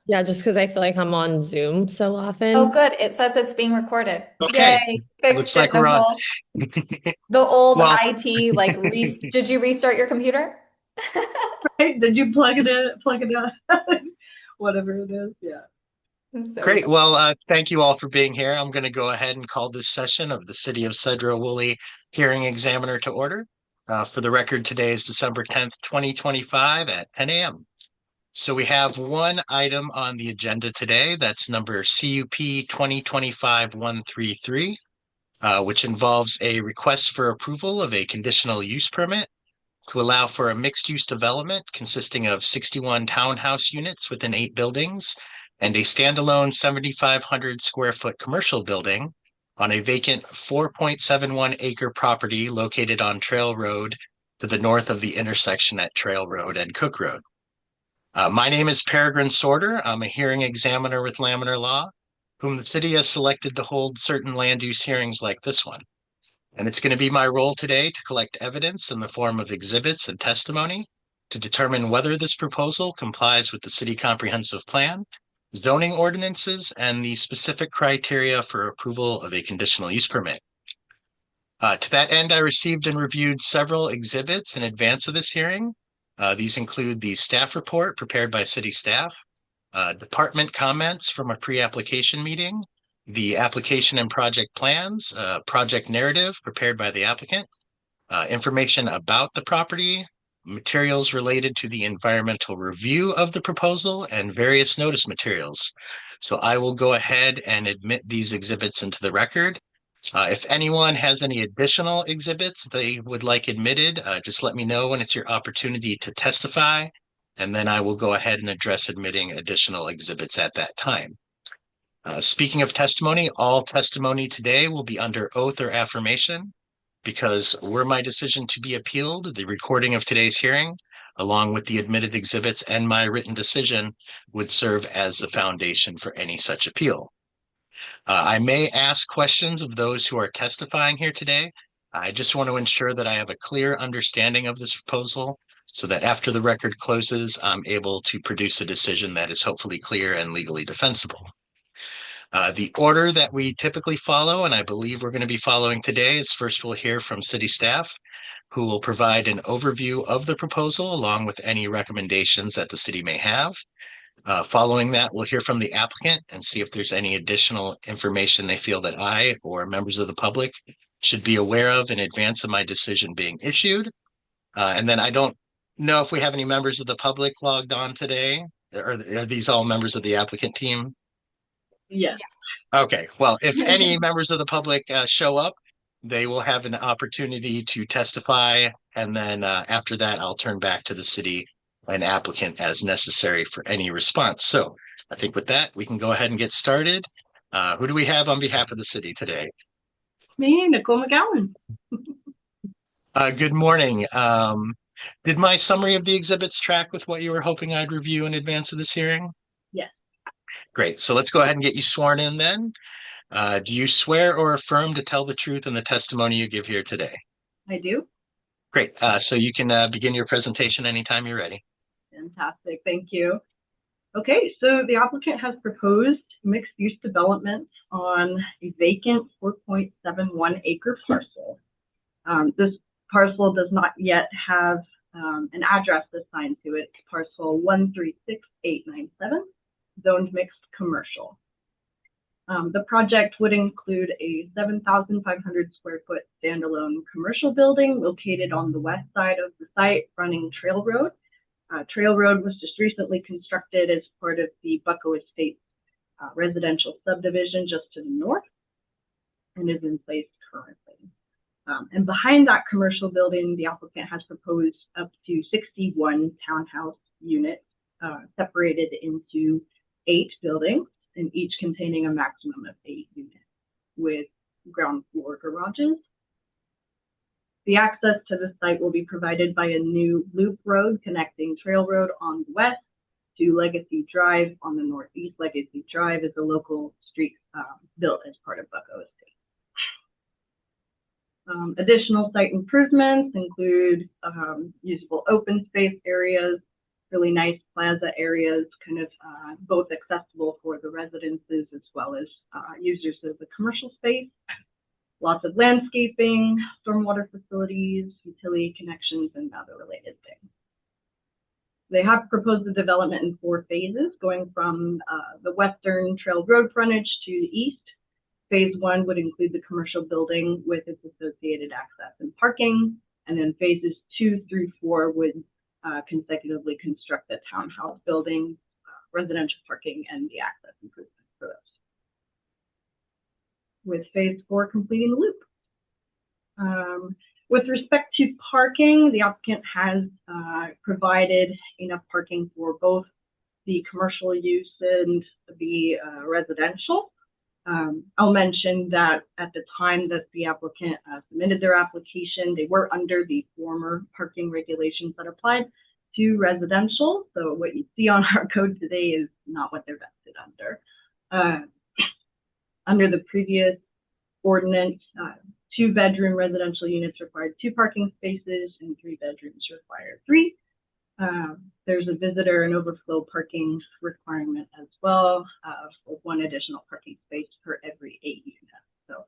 Yeah, just because I feel like I'm on Zoom so Oh, often. good. It says it's being recorded. Okay, Yay, fixed looks like it, we're on. Nicole. The old Well, IT, like, did you restart your computer? Right? Did you plug it in, whatever it is? Yeah. So great. Well, thank you all for being here. I'm going to go ahead and call this session of the City of Sedro-Woolley Hearing Examiner to order. For the record, today is December 10th, 2025 at 10 a.m. So we have one item on the agenda today. That's number CUP 2025-133, which involves a request for approval of a conditional use permit to allow for a mixed-use development consisting of 61 townhouse units within 8 buildings and a standalone 7,500 square foot commercial building on a vacant 4.71 acre property located on Trail Road to the north of the intersection at Trail Road and Cook Road. My name is Peregrine Sorter. I'm a hearing examiner with Laminar Law, whom the city has selected to hold certain land use hearings like this one. And it's going to be my role today to collect evidence in the form of exhibits and testimony to determine whether this proposal complies with the city comprehensive plan, zoning ordinances, and the specific criteria for approval of a conditional use permit. To that end, I received and reviewed several exhibits in advance of this hearing. These include the staff report prepared by city staff, department comments from a pre-application meeting, the application and project plans, project narrative prepared by the applicant, information about the property, materials related to the environmental review of the proposal, and various notice materials. So I will go ahead and admit these exhibits into the record. If anyone has any additional exhibits they would like admitted, just let me know when it's your opportunity to testify, and then I will go ahead and address admitting additional exhibits at that time. Speaking of testimony, all testimony today will be under oath or affirmation because were my decision to be appealed, the recording of today's hearing, along with the admitted exhibits and my written decision, would serve as the foundation for any such appeal. I may ask questions of those who are testifying here today. I just want to ensure that I have a clear understanding of this proposal so that after the record closes, I'm able to produce a decision that is hopefully clear and legally defensible. The order that we typically follow, and I believe we're going to be following today, is first we'll hear from city staff, who will provide an overview of the proposal along with any recommendations that the city may have. Following that, we'll hear from the applicant and see if there's any additional information they feel that I or members of the public should be aware of in advance of my decision being issued. And then I don't know if we have any members of the public logged on today. Are these all members of the applicant team? Yes. Okay, well, if any members of the public show up, they will have an opportunity to testify. And then after that, I'll turn back to the city and applicant as necessary for any response. So I think with that, we can go ahead and get started. Who do we have on behalf of the city today? Me, Nicole McGowan. Good morning. Did my summary of the exhibits track with what you were hoping I'd review in advance of this hearing? Yes, Great. So let's go ahead and get you sworn in then. Do you swear or affirm to tell the truth in the testimony you give here today? I do. Great. So you can begin your presentation anytime you're ready. Fantastic. Thank you. Okay, so the applicant has proposed mixed-use development on a vacant 4.71 acre parcel. This parcel does not yet have an address assigned to it. Parcel 136897, zoned mixed commercial. The project would include a 7,500 square foot standalone commercial building located on the west side of the site, running Trail Road. Trail Road was just recently constructed as part of the Bucko Estates residential subdivision just to the north and is in place currently. And behind that commercial building, the applicant has proposed up to 61 townhouse units separated into 8 buildings, and each containing a maximum of 8 units with ground floor garages. The access to the site will be provided by a new loop road connecting Trail Road on the west to Legacy Drive on the northeast. Legacy Drive is a local street built as part of Bucko Estate. Additional site improvements include usable open space areas, really nice plaza areas, kind of both accessible for the residences as well as users of the commercial space. Lots of landscaping, stormwater facilities, utility connections, and other related things. They have proposed the development in 4 phases, going from the western trail road frontage to the east. Phase 1 would include the commercial building with its associated access and parking, and then phases 2 through 4 would consecutively construct the townhouse building, residential parking, and the access improvements for those. With phase 4 completing the loop. With respect to parking, the applicant has provided enough parking for both the commercial use and the residential. I'll mention that at the time that the applicant submitted their application, they were under the former parking regulations that applied to residential. So what you see on our code today is not what they're vested under. Under the previous ordinance, 2-bedroom residential units required 2 parking spaces and 3 bedrooms require 3. There's a visitor and overflow parking requirement as well, for 1 additional parking space per every 8 units. So,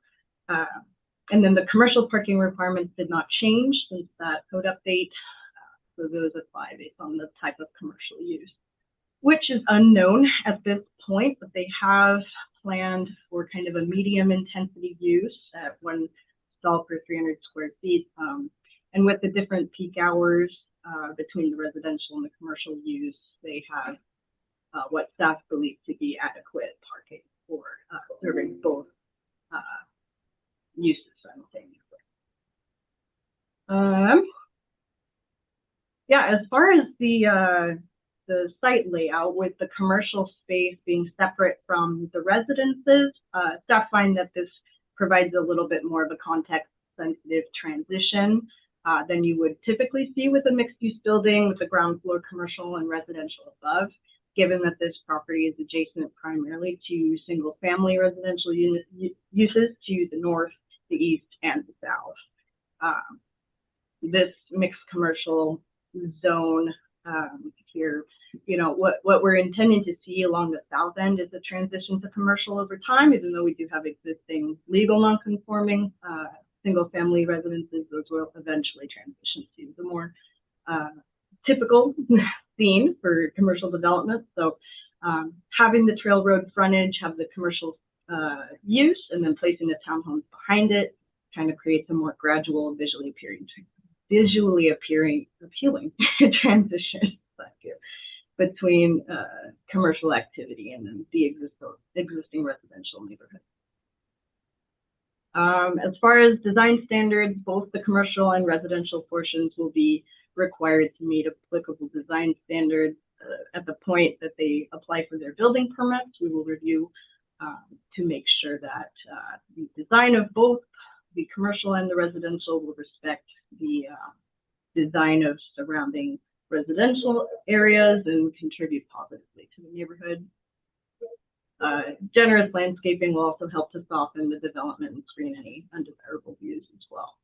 and then the commercial parking requirements did not change since that code update. So those apply based on the type of commercial use, which is unknown at this point, but they have planned for kind of a medium intensity use at 1 stall per 300 square feet. And with the different peak hours between the residential and the commercial use, they have what staff believe to be adequate parking for serving both uses simultaneously. Yeah, as far as the site layout, with the commercial space being separate from the residences, staff find that this provides a little bit more of a context-sensitive transition than you would typically see with a mixed-use building with the ground floor commercial and residential above, given that this property is adjacent primarily to single-family residential uses to the north, the east, and the south. This mixed commercial zone here, you know, what we're intending to see along the south end is a transition to commercial over time, even though we do have existing legal non-conforming single family residences. Those will eventually transition to the more typical scene for commercial development. So having the trail road frontage, have the commercial use, and then placing the townhomes behind it kind of creates a more gradual, visually appealing transition between commercial activity and then the existing residential neighborhood. As far as design standards, both the commercial and residential portions will be required to meet applicable design standards. At the point that they apply for their building permits, we will review to make sure that the design of both the commercial and the residential will respect the design of surrounding residential areas and contribute positively to the neighborhood. Generous landscaping will also help to soften the development and screen any undesirable views as well.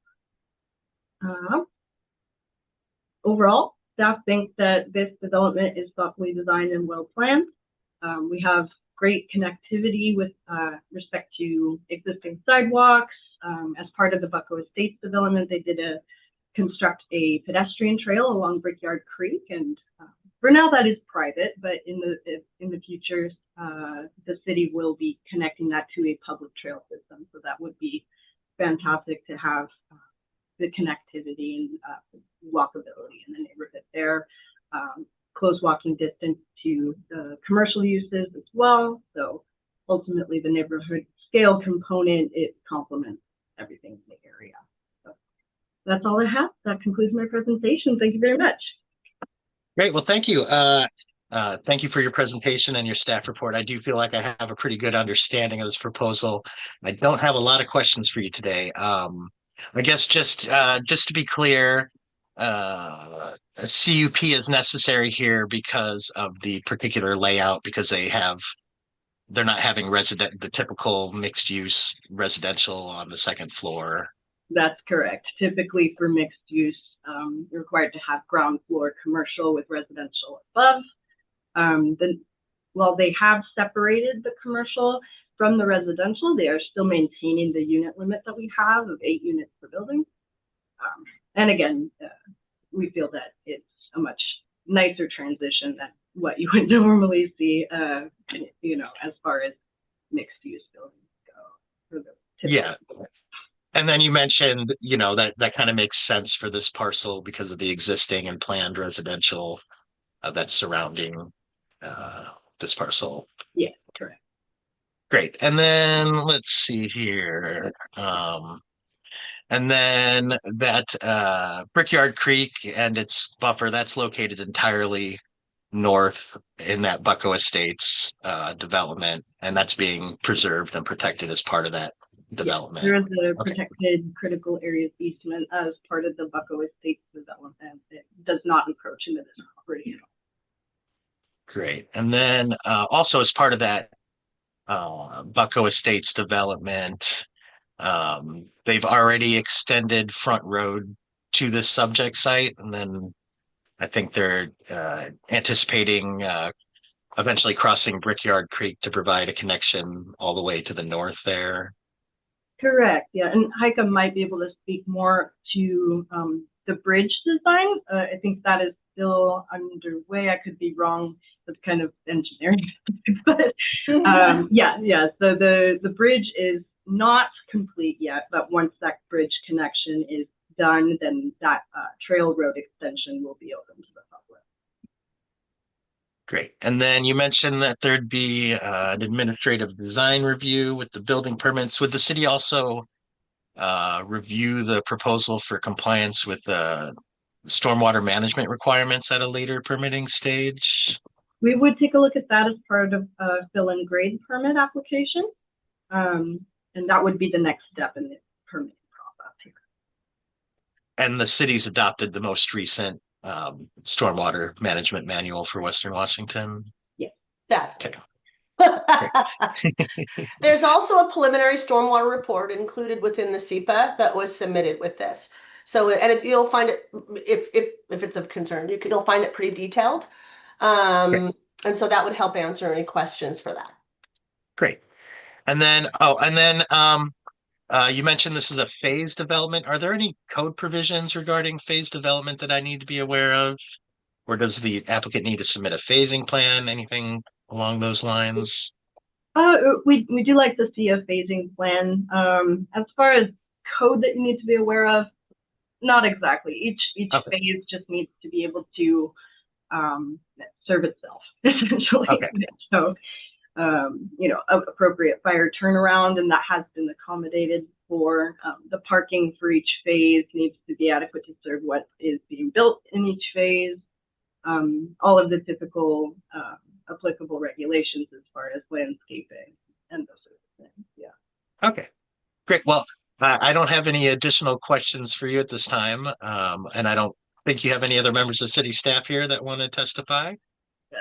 Overall, staff think that this development is thoughtfully designed and well planned. We have great connectivity with respect to existing sidewalks. As part of the Bucko Estates development, they did construct a pedestrian trail along Brickyard Creek, and for now that is private, but in the future, the city will be connecting that to a public trail system. So that would be fantastic to have the connectivity and walkability in the neighborhood there. Close walking distance to the commercial uses as well. So ultimately the neighborhood scale component, it complements everything in the area. So that's all I have. That concludes my presentation. Thank you very much. Great. Well, thank you. Thank you for your presentation and your staff report. I do feel like I have a pretty good understanding of this proposal. I don't have a lot of questions for you today. I guess just to be clear, a CUP is necessary here because of the particular layout, because they're not having the typical mixed use residential on the second floor. That's correct. Typically for mixed use, You're required to have ground floor commercial with residential above. While they have separated the commercial from the residential, they are still maintaining the unit limit that we have of 8 units per building. And again, we feel that it's a much nicer transition than what you would normally see, as far as mixed use buildings go. Yeah. And then you mentioned, that kind of makes sense for this parcel because of the existing and planned residential that's surrounding this parcel. Yeah, correct. Great. And then let's see here. And then that Brickyard Creek and its buffer, that's located entirely north in that Bucko Estates development, and that's being preserved and protected as part of that development. There is a protected critical areas easement as part of the Bucko Estates development. It does not encroach into this property at all. Great. And then also as part of that Bucko Estates development, they've already extended Front Road to this subject site, and then I think they're anticipating eventually crossing Brickyard Creek to provide a connection all the way to the north there. Correct. Yeah, and Heike might be able to speak more to the bridge design. I think that is still underway. I could be wrong. That's kind of engineering, but yeah. So the bridge is not complete yet, but once that bridge connection is done, then that trail road extension will be open to the public. Great. And then you mentioned that there'd be an administrative design review with the building permits. Would the city also review the proposal for compliance with the stormwater management requirements at a later permitting stage? We would take a look at that as part of a fill and grade permit application. And that would be the next step in the permitting process here. And the city's adopted the most recent stormwater management manual for Western Washington? Yes. Okay. There's also a preliminary stormwater report included within the SEPA that was submitted with this. So, and you'll find it, if it's of concern, you'll find it pretty detailed. And so that would help answer any questions for that. Great. And then, you mentioned this is a phase development. Are there any code provisions regarding phase development that I need to be aware of? Or does the applicant need to submit a phasing plan? Anything along those lines? We do like to see a phasing plan. As far as code that you need to be aware of, not exactly. Each phase just needs to be able to serve itself, essentially. Okay. So, appropriate fire turnaround, and that has been accommodated for. The parking for each phase needs to be adequate to serve what is being built in each phase. All of the typical applicable regulations as far as landscaping and those sorts of things. Yeah. Okay, great. Well, I don't have any additional questions for you at this time. And I don't think you have any other members of city staff here that want to testify.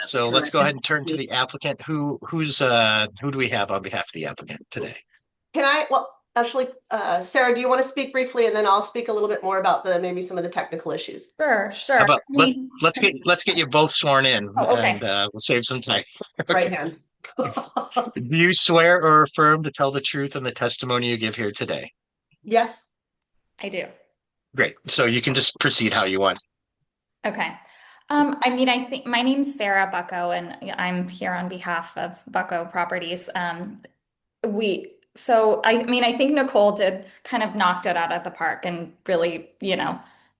So let's go ahead and turn to the applicant. Who do we have on behalf of the applicant today? Actually, Sarah, do you want to speak briefly, and then I'll speak a little bit more about maybe some of the technical issues? Sure. How about, let's get you both sworn in, okay. and we'll save some time. Right hand. Do you swear or affirm to tell the truth in the testimony you give here today? Yes. I do. Great. So you can just proceed how you want. Okay. I think my name's Sarah Bucko, and I'm here on behalf of Bucko Properties. I think Nicole did kind of knocked it out of the park and really,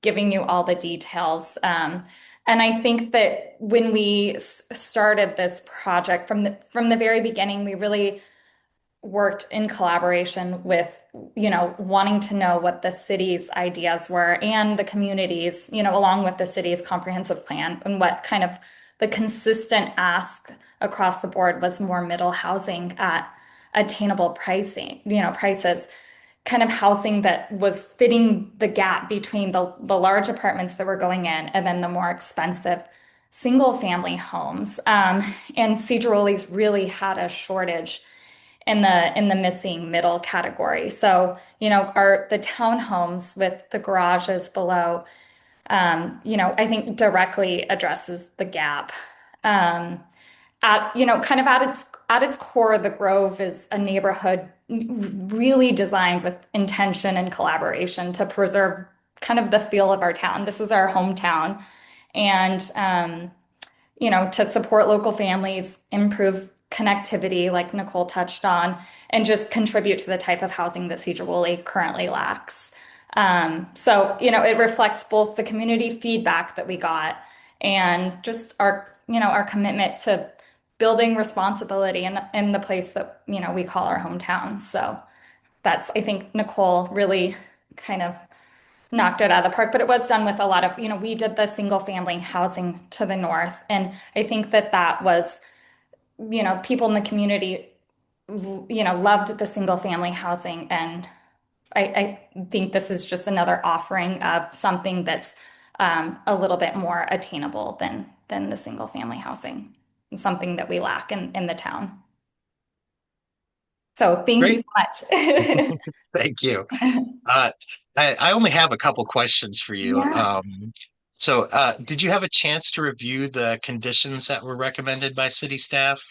giving you all the details. And I think that when we started this project from the very beginning, we really worked in collaboration with, wanting to know what the city's ideas were and the communities, along with the city's comprehensive plan, and what kind of the consistent ask across the board was more middle housing at attainable prices, kind of housing that was fitting the gap between the large apartments that were going in and then the more expensive single family homes. And Sedro-Woolley's really had a shortage in the missing middle category. So, the townhomes with the garages below, I think directly addresses the gap. Kind of at its core, the Grove is a neighborhood really designed with intention and collaboration to preserve kind of the feel of our town. This is our hometown, and to support local families, improve connectivity, like Nicole touched on, and just contribute to the type of housing that Sedro-Woolley currently lacks. It reflects both the community feedback that we got and just our commitment to building responsibility in the place that, we call our hometown. So I think Nicole really kind of knocked it out of the park, but it was done with a lot of, we did the single family housing to the north. And I think that was, people in the community, loved the single family housing. And I think this is just another offering of something that's a little bit more attainable than the single family housing, something that we lack in the town. So thank you Great. so much. Thank you. I only have a couple questions for you. Yeah. Did you have a chance to review the conditions that were recommended by city staff?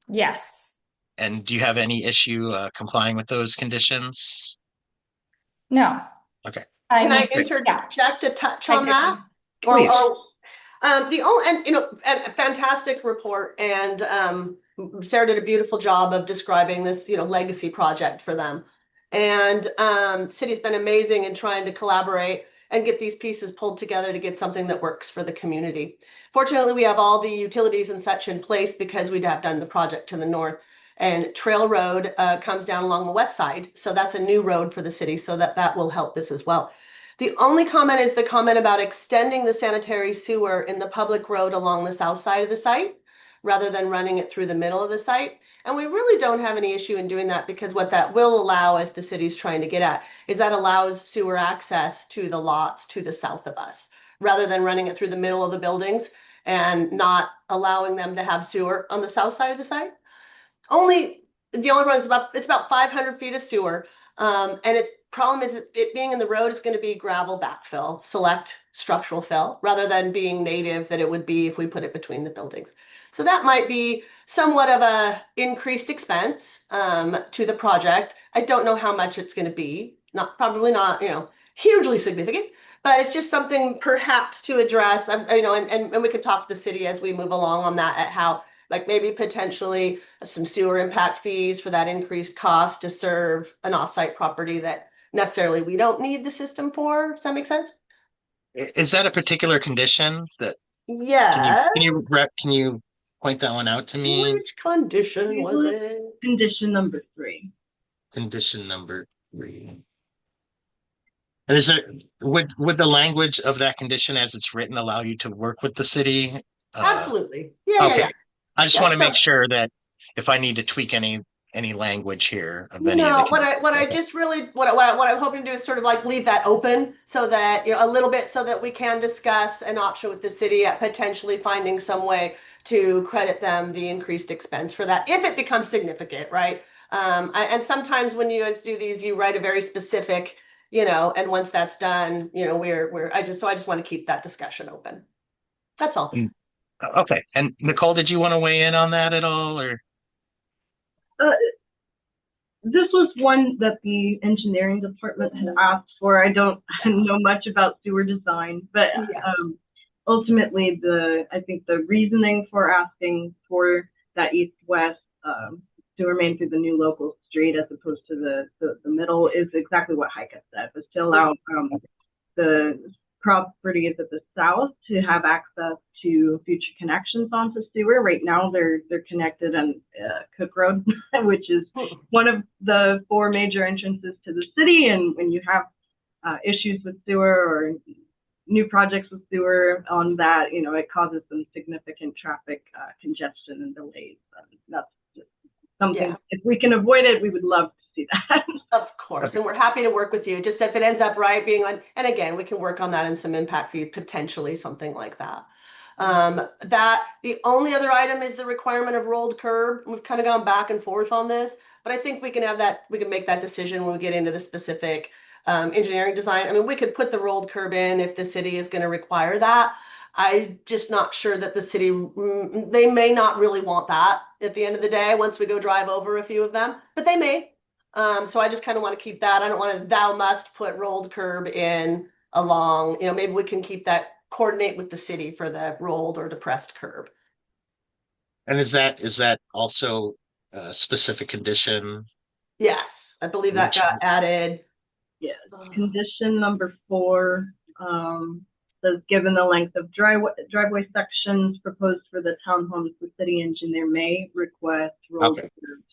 Yes. And do you have any issue complying with those conditions? No. Okay. Can I Yeah. interject a touch I on agree. that? Please. The only, and a fantastic report, and Sarah did a beautiful job of describing this, legacy project for them. And city's been amazing in trying to collaborate and get these pieces pulled together to get something that works for the community. Fortunately, we have all the utilities and such in place because we have done the project to the north. And Trail Road comes down along the west side. So that's a new road for the city, so that will help this as well. The only comment is the comment about extending the sanitary sewer in the public road along the south side of the site rather than running it through the middle of the site. And we really don't have any issue in doing that, because what that will allow, as the city's trying to get at, is that allows sewer access to the lots to the south of us, rather than running it through the middle of the buildings and not allowing them to have sewer on the south side of the site. The only one is it's about 500 feet of sewer. And its problem is it being in the road is going to be gravel backfill, select structural fill, rather than being native that it would be if we put it between the buildings. So that might be somewhat of a increased expense to the project. I don't know how much it's going to be. Probably not, hugely significant, but it's just something perhaps to address. And we could talk to the city as we move along on that, at how, like, maybe potentially some sewer impact fees for that increased cost to serve an offsite property that necessarily we don't need the system for. Does that make sense? Is that a particular condition that Yeah. can you point that one out to me? Which condition was it? Condition number 3. Condition number 3. And would the language of that condition as it's written allow you to work with the city? Absolutely. Yeah, okay. yeah. I just want to make sure that if I need to tweak any language here of any of the what I'm hoping to do is sort of like leave that open, so that, a little bit, so that we can discuss an option with the city at potentially finding some way to credit them the increased expense for that if it becomes significant, right? And sometimes when you guys do these, you write a very specific, and once that's done, I just want to keep that discussion open. That's all. Okay. And Nicole, did you want to weigh in on that at all, or? This was one that the engineering department had asked for. I don't know much about sewer design, but ultimately, I think the reasoning for asking for that east-west sewer main through the new local street as opposed to the middle is exactly what Heike said, was to allow the properties at the south to have access to future connections onto sewer. Right now, they're connected on Cook Road, which is one of the 4 major entrances to the city. And when you have issues with sewer or new projects with sewer on that, it causes some significant traffic congestion and delays. That's just something, if we can avoid it, we would love to see that. Of course, and we're happy to work with you. Just if it ends up being on, and again, we can work on that in some impact fee, potentially something like that. The only other item is the requirement of rolled curb. We've kind of gone back and forth on this, but I think we can make that decision when we get into the specific engineering design. I mean, we could put the rolled curb in if the city is going to require that. I'm just not sure that the city, they may not really want that at the end of the day once we go drive over a few of them, but they may. So I just kind of want to keep that. I don't want to, thou must put rolled curb in along, maybe we can keep that, coordinate with the city for the rolled or depressed curb. And is that also a specific condition? Yes, I believe that Which- got added. Yes. Condition number 4 says, given the length of driveway sections proposed for the townhomes, the city engineer may request rolled Okay. curbs.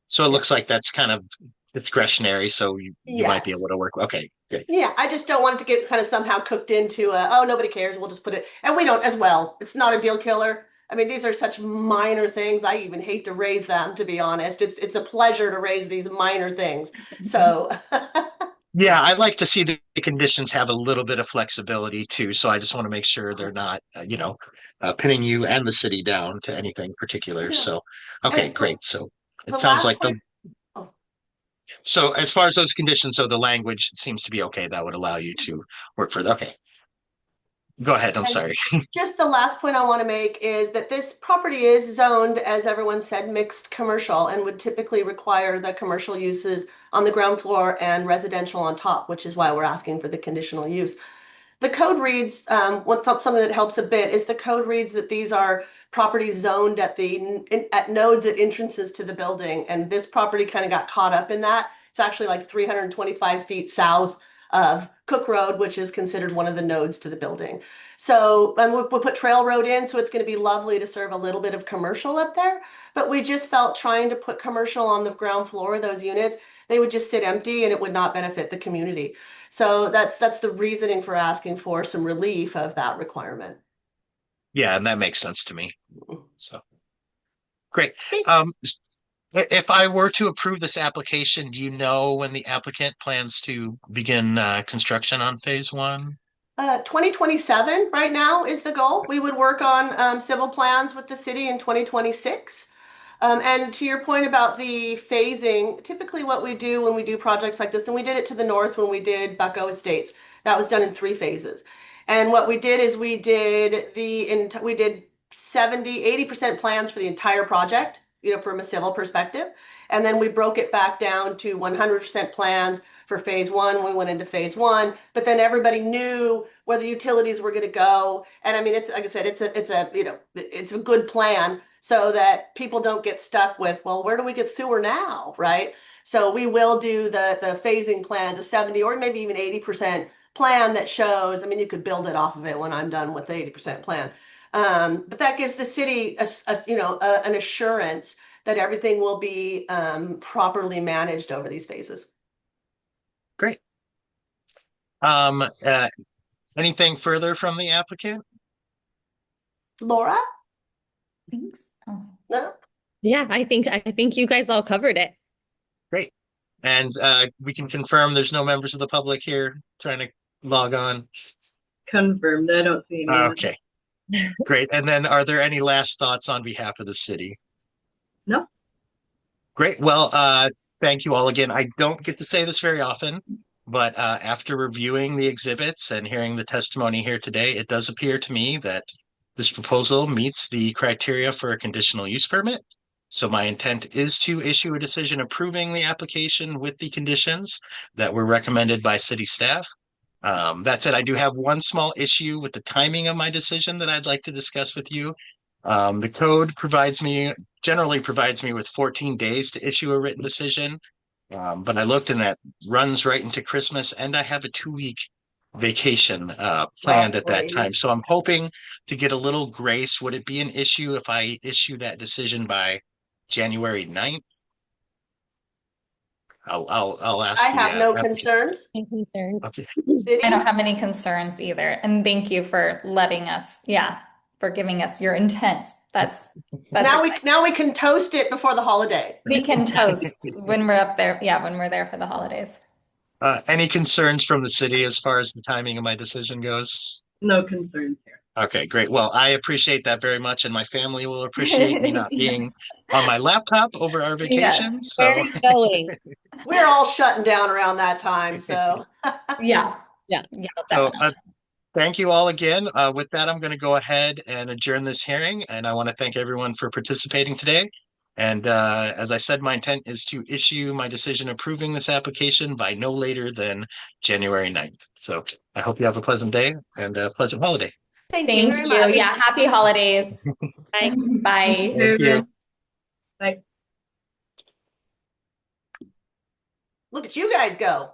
So it looks like that's kind of discretionary, so you might be Yes. able to work. Okay, good. Yeah, I just don't want it to get kind of somehow cooked into oh, nobody cares, we'll just put it, and we don't as well. It's not a deal killer. I mean, these are such minor things. I even hate to raise them, to be honest. It's a pleasure to raise these minor things. So Yeah, I like to see the conditions have a little bit of flexibility too. So I just want to make sure they're not, pinning you and the city down to anything particular. Yeah. So, okay, And great. So the it sounds last like one, oh, so as far as those conditions, so the language seems to be okay. That would allow you to work for the, okay. Go ahead. I'm and sorry. just the last point I want to make is that this property is zoned, as everyone said, mixed commercial and would typically require the commercial uses on the ground floor and residential on top, which is why we're asking for the conditional use. The code reads, something that helps a bit is the code reads that these are properties zoned at nodes at entrances to the building. And this property kind of got caught up in that. It's actually like 325 feet south of Cook Road, which is considered one of the nodes to the building. So, and we'll put Trail Road in, so it's going to be lovely to serve a little bit of commercial up there. But we just felt trying to put commercial on the ground floor of those units, they would just sit empty and it would not benefit the community. So that's the reasoning for asking for some relief of that requirement. Yeah, and that makes sense to me. So great. Okay. If I were to approve this application, do you know when the applicant plans to begin construction on phase 1? 2027 right now is the goal. We would work on civil plans with the city in 2026. And to your point about the phasing, typically what we do when we do projects like this, and we did it to the north when we did Bucko Estates, that was done in 3 phases. And what we did is we did 70, 80% plans for the entire project, from a civil perspective. And then we broke it back down to 100% plans for phase 1. We went into phase 1, but then everybody knew where the utilities were going to go. And I mean, it's like I said, it's a good plan so that people don't get stuck with, well, where do we get sewer now, right? So we will do the phasing plan to 70 or maybe even 80% plan that shows, I mean, you could build it off of it when I'm done with the 80% plan. But that gives the city an assurance that everything will be properly managed over these phases. Great. Anything further from the applicant? Laura? Thanks. Oh. No? Yeah, I think you guys all covered it. Great. And we can confirm there's no members of the public here trying to log on. Confirmed. I don't see anyone. Okay. Great. And then are there any last thoughts on behalf of the city? No. Great. Well, thank you all again. I don't get to say this very often, but after reviewing the exhibits and hearing the testimony here today, it does appear to me that this proposal meets the criteria for a conditional use permit. So my intent is to issue a decision approving the application with the conditions that were recommended by city staff. That said, I do have one small issue with the timing of my decision that I'd like to discuss with you. The code generally provides me with 14 days to issue a written decision. But I looked and that runs right into Christmas and I have a 2-week vacation planned at that time. So I'm hoping to get a little grace. Would it be an issue if I issue that decision by January 9th? I'll ask. I have no concerns. No concerns. Okay. City? I don't have any concerns either. And thank you for letting us, for giving us your intent. That's Now we can toast it before the holiday. we can toast when we're up there. Yeah, when we're there for the holidays. Any concerns from the city as far as the timing of my decision goes? No concerns here. Okay, great. Well, I appreciate that very much, and my family will appreciate me not being on my laptop over our vacation. Where are you going? We're all shutting down around that time, so. Yeah, Yeah. yeah, So definitely. thank you all again. With that, I'm going to go ahead and adjourn this hearing, and I want to thank everyone for participating today. And as I said, my intent is to issue my decision approving this application by no later than January 9th. So I hope you have a pleasant day and a pleasant holiday. Thank you very Thank you. much. Yeah, happy holidays. Bye. Bye. Thank you. Bye. Look at you guys go.